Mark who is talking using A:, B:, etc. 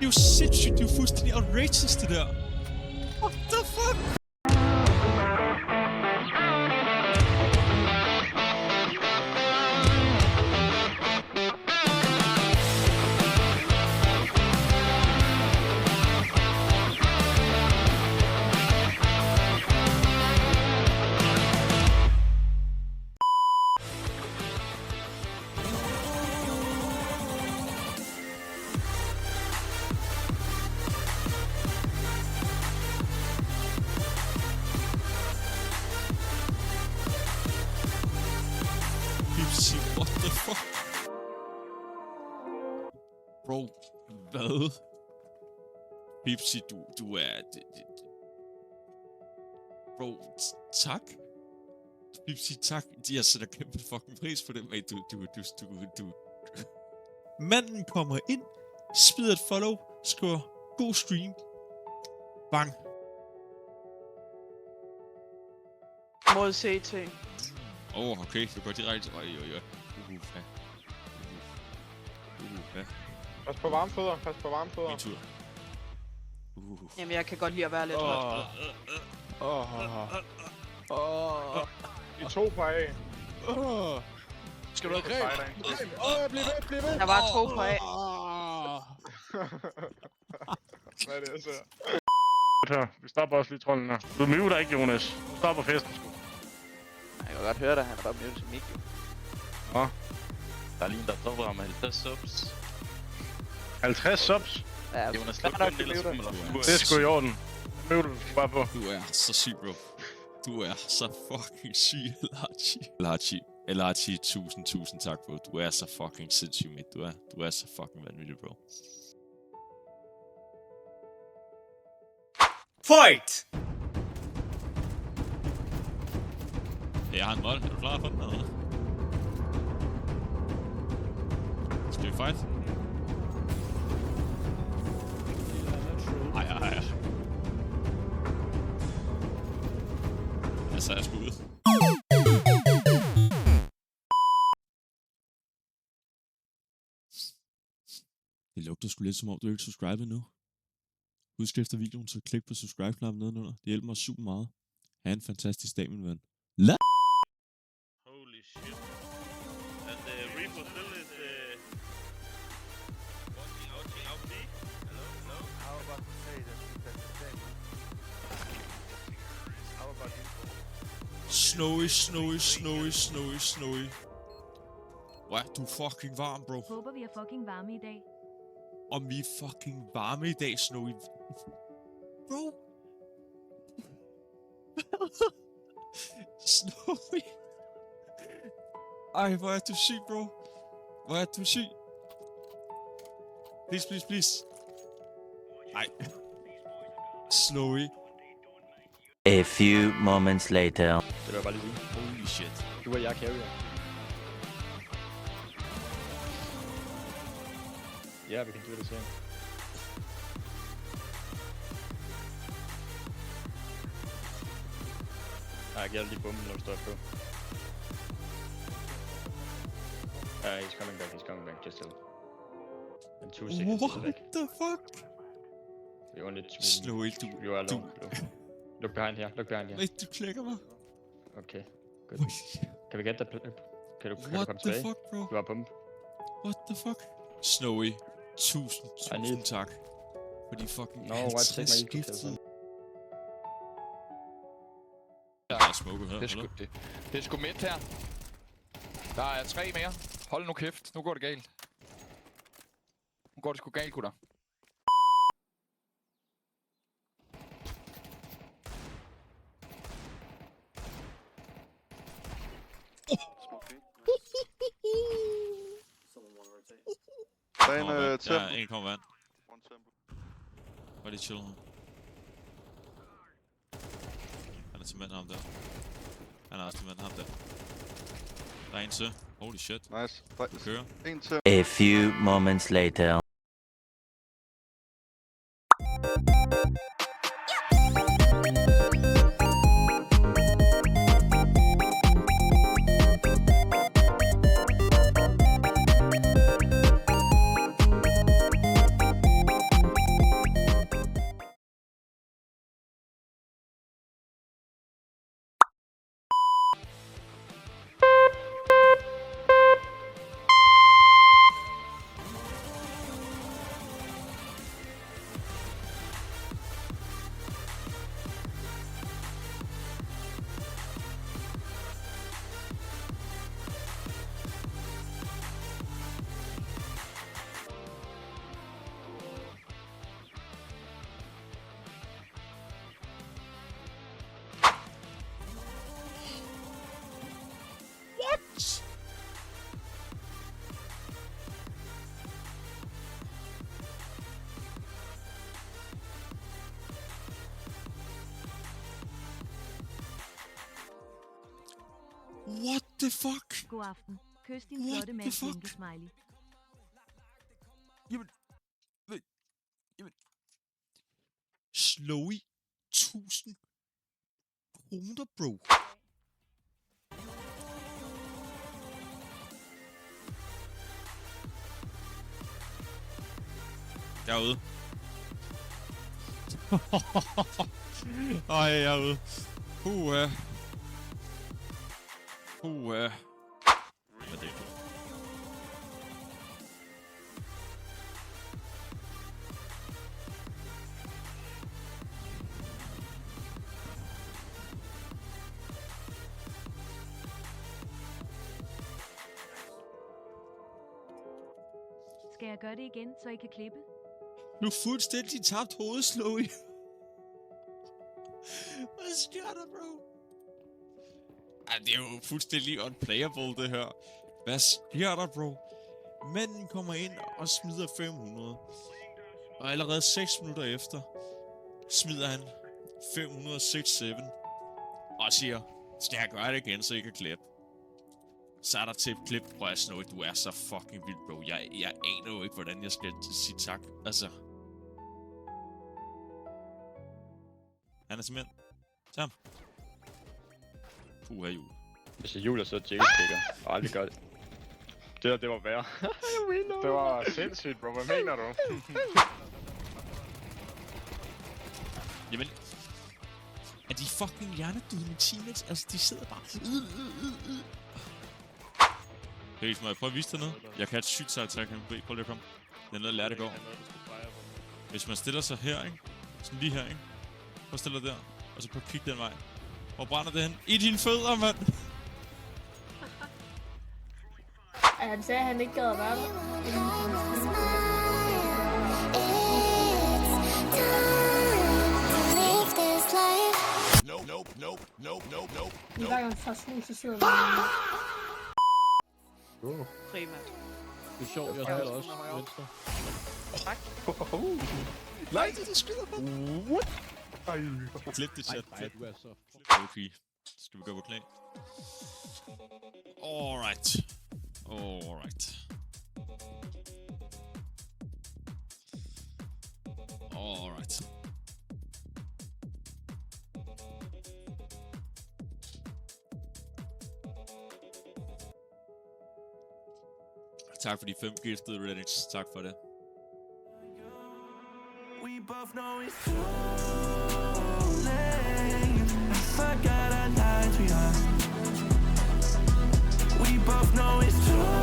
A: Det er jo sindssygt, det er jo fuldstændig outrageous, det der. What the fuck? Pipsy, what the fuck? Bro, hvad? Pipsy, du er... Bro, tak. Pipsy, tak. Jeg sætter kæmpe fucking pris på det, mate. Du... Manden kommer ind, smider et follow, skriver god stream. Bang.
B: Mod CT.
A: Okay, det går direkte. Oj.
C: Pas på varme fødder, pas på varme fødder.
A: Min tur.
B: Jamen, jeg kan godt lide at være lidt
C: I to på A.
D: Skal du have greb?
C: Bliv ved.
B: Der var 2 på A.
C: Hvad er det, jeg ser? Vi stopper også lige trolden her. Du muter ikke, Jonas. Du stopper festen, sgu.
D: Jeg kan godt høre dig, han er bare mute til Mikkel.
C: Nå.
E: Der er lige en, der dropper ham 50 subs.
C: 50 subs?
D: Ja,
E: Jonas,
D: der
E: sluk
D: er nok
E: den, ellers
D: muter.
E: kommer der
C: Det er sgu i orden. Mute du bare på.
A: Du er så syg, bro. Du er så fucking syg, Elachi, tusind tak, bro. Du er så fucking sindssyg, mate. Du er så fucking vanvittig, bro.
F: Fight!
A: Jeg har en mål. Er du klar for den, eller? Skal vi fight? Ej. Altså, jeg skal ud. Det lugter sgu lidt som om, du ikke er subscribet endnu. Husk efter videoen, så klik på subscribe-knappen nedenunder. Det hjælper mig super meget. Ha' en fantastisk dag, min ven.
E: Holy shit. And the Reaper still is walking out B. Hello?
G: How about to say that that's the same? How about you?
A: Snowy. Hvor er du fucking varm, bro.
H: Håber vi er fucking varme i dag.
A: Om vi er fucking varme i dag, Snowy. Bro. Snowy. Ej, hvor er du syg, bro. Hvor er du syg. Please. Ej. Snowy.
I: A few moments later.
F: Det vil jeg bare lige sige.
A: Holy shit.
F: Du og jeg carrier. Ja, vi kan do det same. Nej, jeg giver dig lige bomben, når du står på. He's coming back, just chill. And 2 seconds
A: What
F: is back.
A: the fuck?
F: You only
A: Snowy,
F: you are alone, bro. Look behind here,
A: Mate, du klikker mig.
F: Okay, good. Kan vi gætte dig? Kan du komme
A: What the
F: tilbage?
A: fuck, bro?
F: Du har pump.
A: What the fuck? Snowy, tusind tak. For de fucking
F: No, why take
A: 50
F: my YouTube
A: giftede.
E: Ja,
A: Der er smoke her,
E: det er sgu
A: eller?
E: det er sgu midt her. Der er 3 mere. Hold nu kæft, nu går det galt. Nu går det sgu galt, gutter.
C: Der er en tempo.
A: Ja, en kommer vand. Bare lige chill her. Han er til mand, ham der. Han er også til mand, ham der. Der er en til. Holy shit.
C: Nice.
A: Du kører.
C: En til.
I: A few moments later.
A: What the fuck?
H: God aften. Kys din
A: What
H: flotte
A: the
H: mand,
A: fuck?
H: vinkesmiley.
A: Slowy 1000 kroner, bro. Jeg er ude. Ej, jeg er ude. Hvad er det?
H: Skal jeg gøre det igen, så I kan klippe?
A: Nu fuldstændig tabt hovedet, Slowy. Hvad sker der, bro? Ej, det er jo fuldstændig unplayable, det her. Hvad sker der, bro? Manden kommer ind og smider 500. Og allerede 6 minutter efter, smider han 506-7. Og siger, skal jeg gøre det igen, så I kan klippe? Så er der til klip, prøv at Snowy, du er så fucking vild, bro. Jeg aner jo ikke, hvordan jeg skal sige tak. Altså. Han er simpelthen. Tag ham. Puha, Jul.
F: Hvis jeg juler, så er jailsticker. Og aldrig gør det. Det der, det var værre.
C: Det var sindssygt, bro. Hvad mener du?
A: Jamen. Er de fucking hjernedøde med teammates? Altså, de sidder bare. Hey, må jeg prøve at vise dig noget? Jeg kan have et sygt sejt tag, prøv lige at komme. Det er noget, jeg lærte i går. Hvis man stiller sig her, ikke? Sådan lige her, ikke? Prøv at stille dig der. Og så prøv at kigge den vej. Hvor brænder det hen? I dine fødder, mand!
J: Han sagde, at han ikke gad at være der. Hver gang fra snus, så sidder vi.
B: Primært.
D: Det er sjovt, jeg spiller også venstre.
B: Tak.
A: Nej, det skyder på.
C: What?
A: Klip det, chat.
D: Ej, du er så...
A: Okay. Skal vi gå på knæ? Alright. Alright. Alright. Tak for de 5 giftede Reddits. Tak for det.
K: We both know it's too late. Forget our lies we are. We both know it's true.